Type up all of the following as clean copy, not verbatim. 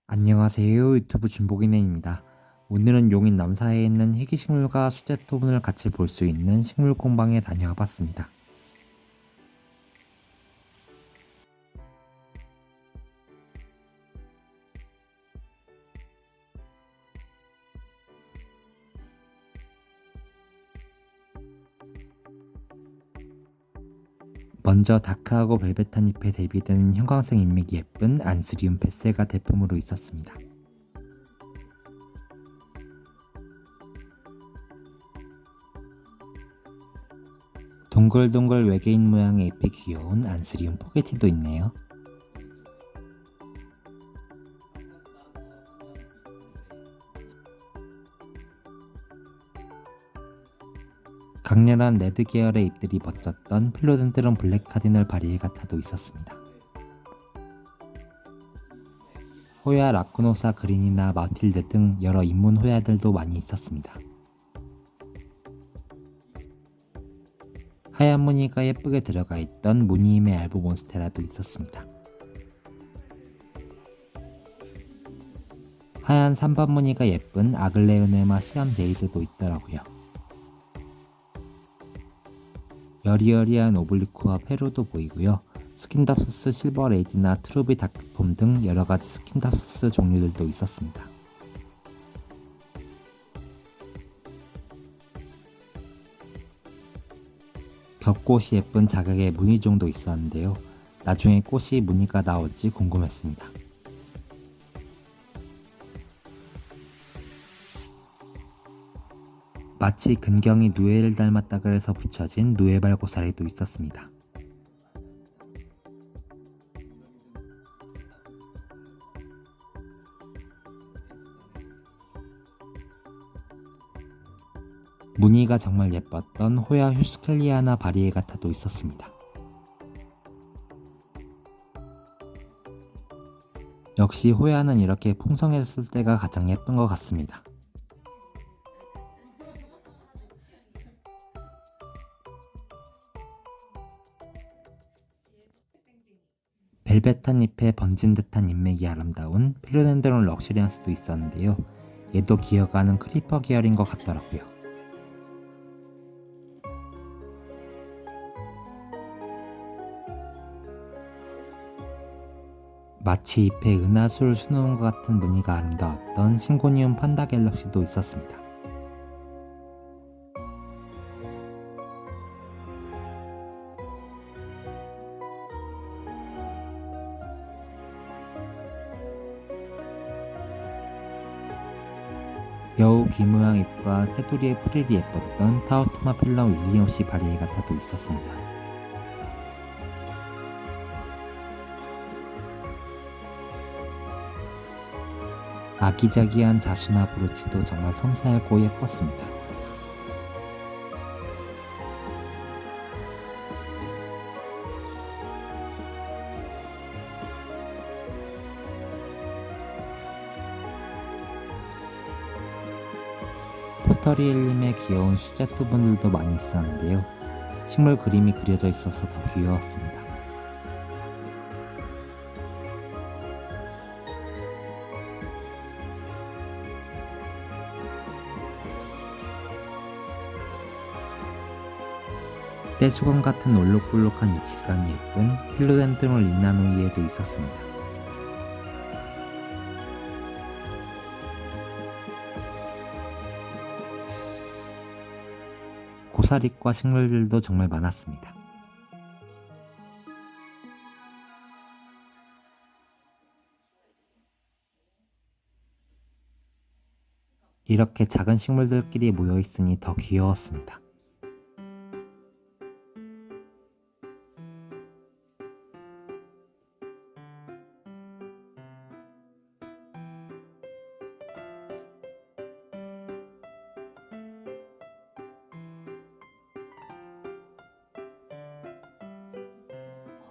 안녕하세요. 유튜브 준복이네입니다. 오늘은 용인 남사에 있는 희귀식물과 수제 토분을 같이 볼 수 있는 식물 공방에 다녀와 봤습니다. 먼저 다크하고 벨벳한 잎에 대비되는 형광색 인맥이 예쁜 안스리움 페세가 대품으로 있었습니다. 동글동글 외계인 모양의 잎이 귀여운 안스리움 포게티도 있네요. 강렬한 레드 계열의 잎들이 멋졌던 필로덴드론 블랙 카디널 바리에가타도 있었습니다. 호야 라쿠노사 그린이나 마틸드 등 여러 입문 호야들도 많이 있었습니다. 하얀 무늬가 예쁘게 들어가 있던 무늬임의 알보 몬스테라도 있었습니다. 하얀 3번 무늬가 예쁜 아글레오네마 시암 제이드도 있더라고요. 여리여리한 오블리쿠와 페루도 보이고요. 스킨답스스 실버 레이디나 트루비 다크폼 등 여러가지 스킨답스스 종류들도 있었습니다. 겹꽃이 예쁜 자각의 무늬종도 있었는데요. 나중에 꽃이 무늬가 나올지 궁금했습니다. 마치 근경이 누에를 닮았다 그래서 붙여진 누에발 고사리도 있었습니다. 무늬가 정말 예뻤던 호야 휴스클리아나 바리에가타도 있었습니다. 역시 호야는 이렇게 풍성했을 때가 가장 예쁜 것 같습니다. 벨벳한 잎에 번진 듯한 인맥이 아름다운 필로덴드론 럭셔리언스도 있었는데요. 얘도 기어가는 크리퍼 계열인 것 같더라고요. 마치 잎에 은하수를 수놓은 것 같은 무늬가 아름다웠던 싱고니움 판다 갤럭시도 있었습니다. 여우 귀 모양 잎과 테두리의 프릴이 예뻤던 타우토마 필럼 윌리엄씨 바리에가타도 있었습니다. 아기자기한 자수나 브로치도 정말 섬세하고 예뻤습니다. 포터리엘님의 귀여운 수제토분들도 많이 있었는데요. 식물 그림이 그려져 있어서 더 귀여웠습니다. 떼수건 같은 올록볼록한 입질감이 예쁜 필로덴드론 리나노이에도 있었습니다. 고사릿과 식물들도 정말 많았습니다. 이렇게 작은 식물들끼리 모여 있으니 더 귀여웠습니다.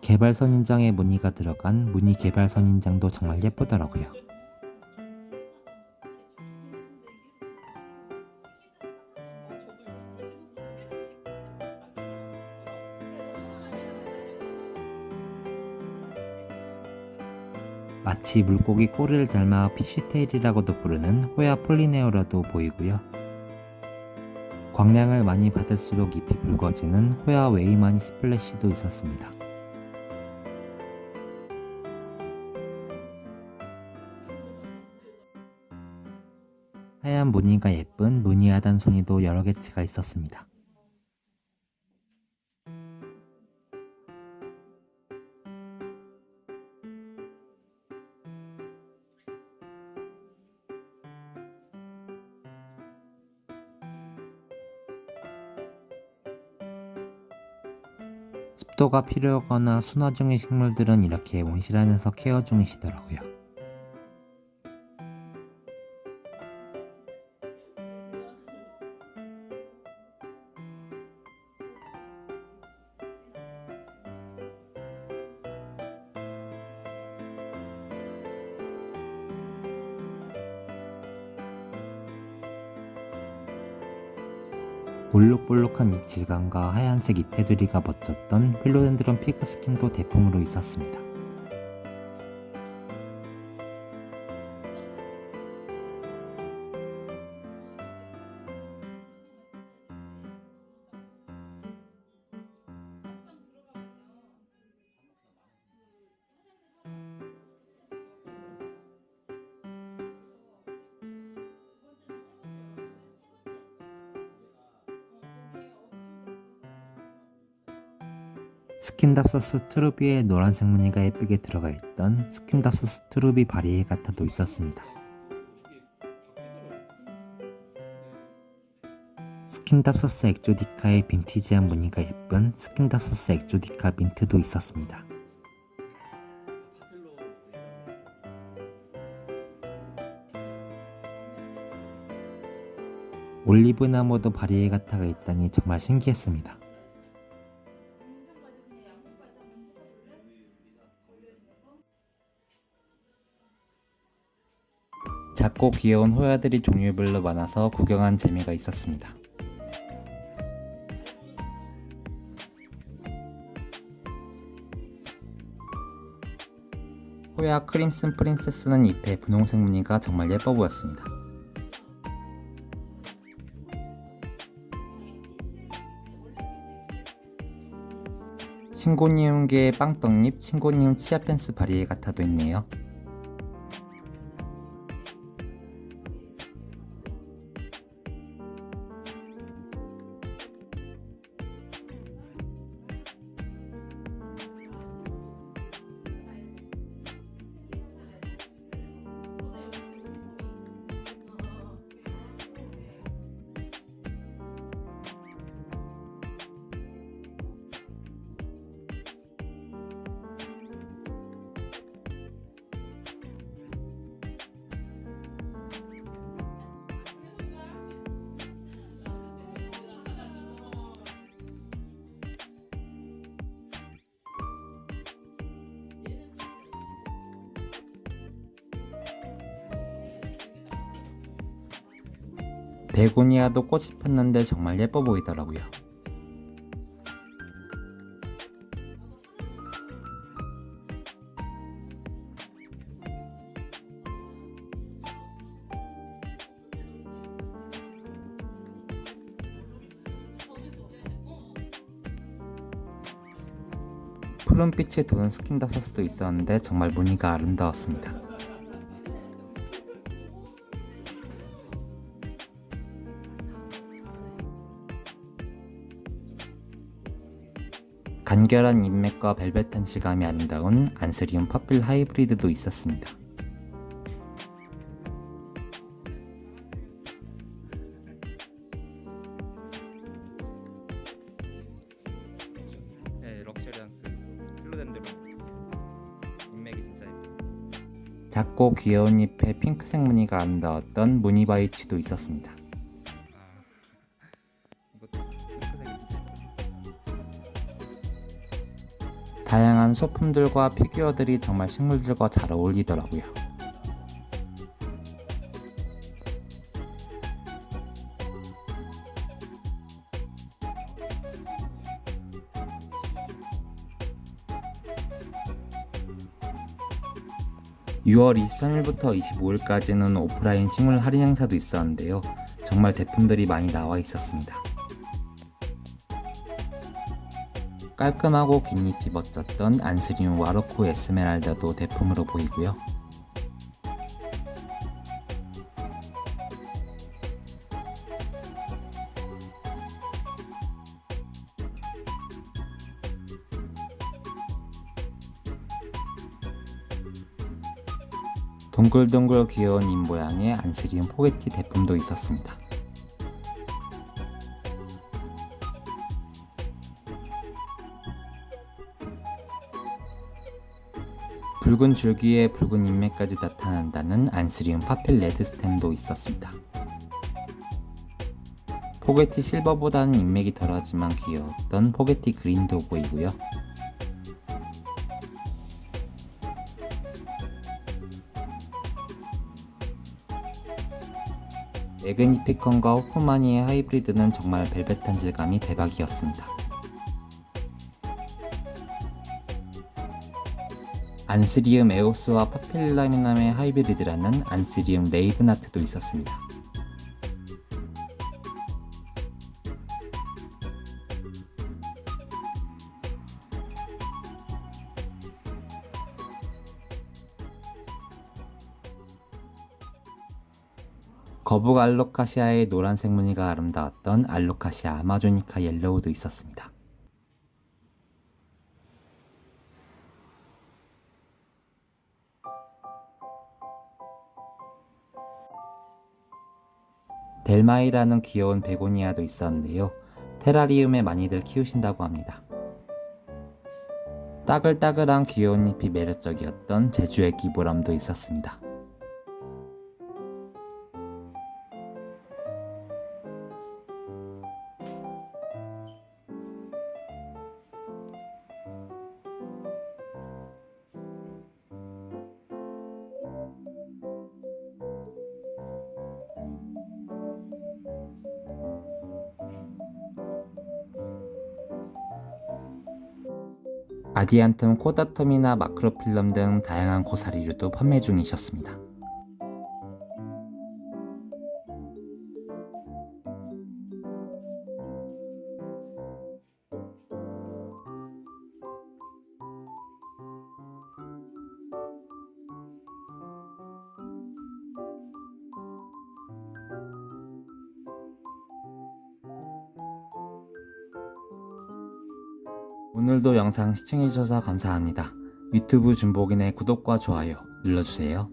개발선인장에 무늬가 들어간 무늬 개발선인장도 정말 예쁘더라고요. 마치 물고기 꼬리를 닮아 피쉬테일이라고도 부르는 호야 폴리네오라도 보이고요. 광량을 많이 받을수록 잎이 붉어지는 호야 웨이마니 스플래시도 있었습니다. 하얀 무늬가 예쁜 무늬하단 송이도 여러 개체가 있었습니다. 습도가 필요하거나 순화 중인 식물들은 이렇게 온실 안에서 케어 중이시더라고요. 볼록볼록한 잎 질감과 하얀색 잎 테두리가 멋졌던 필로덴드론 피그스킨도 대품으로 있었습니다. 스킨답서스 트루비에 노란색 무늬가 예쁘게 들어가 있던 스킨답서스 트루비 바리에가타도 있었습니다. 스킨답서스 엑조디카의 빈티지한 무늬가 예쁜 스킨답서스 엑조디카 민트도 있었습니다. 올리브나무도 바리에가타가 있다니 정말 신기했습니다. 작고 귀여운 호야들이 종류별로 많아서 구경한 재미가 있었습니다. 호야 크림슨 프린세스는 잎에 분홍색 무늬가 정말 예뻐 보였습니다. 신고니움계의 빵떡잎 신고니움 치아펜스 바리에가타도 있네요. 베고니아도 꽃이 폈는데 정말 예뻐 보이더라고요. 푸른빛이 도는 스킨다서스도 있었는데 정말 무늬가 아름다웠습니다. 간결한 잎맥과 벨벳한 질감이 아름다운 안스리움 퍼플 하이브리드도 있었습니다. 네, 럭셔리한스 필로덴드론 잎맥이 진짜 예뻐요. 작고 귀여운 잎에 핑크색 무늬가 아름다웠던 무늬바이치도 있었습니다. 이것도 핑크색인데 다양한 소품들과 피규어들이 정말 식물들과 잘 어울리더라고요. 6월 23일부터 25일까지는 오프라인 식물 할인 행사도 있었는데요. 정말 제품들이 많이 나와 있었습니다. 깔끔하고 긴 잎이 멋졌던 안스리움 와로코 에스메랄다도 대품으로 보이고요. 동글동글 귀여운 잎 모양의 안스리움 포개티 대품도 있었습니다. 붉은 줄기에 붉은 잎매까지 나타난다는 안스리움 파필 레드 스템도 있었습니다. 포개티 실버보다는 잎맥이 덜하지만 귀여웠던 포개티 그린도 보이고요. 에그니피컨과 호프마니의 하이브리드는 정말 벨벳한 질감이 대박이었습니다. 안스리움 에오스와 파필라미남의 하이브리드라는 안스리움 레이브나트도 있었습니다. 거북 알로카시아의 노란색 무늬가 아름다웠던 알로카시아 아마조니카 옐로우도 있었습니다. 델마이라는 귀여운 베고니아도 있었는데요. 테라리움에 많이들 키우신다고 합니다. 따글따글한 귀여운 잎이 매력적이었던 제주의 기보람도 있었습니다. 아디안텀 코다텀이나 마크로필럼 등 다양한 고사리류도 판매 중이셨습니다. 오늘도 영상 시청해주셔서 감사합니다. 유튜브 준복인의 구독과 좋아요 눌러주세요.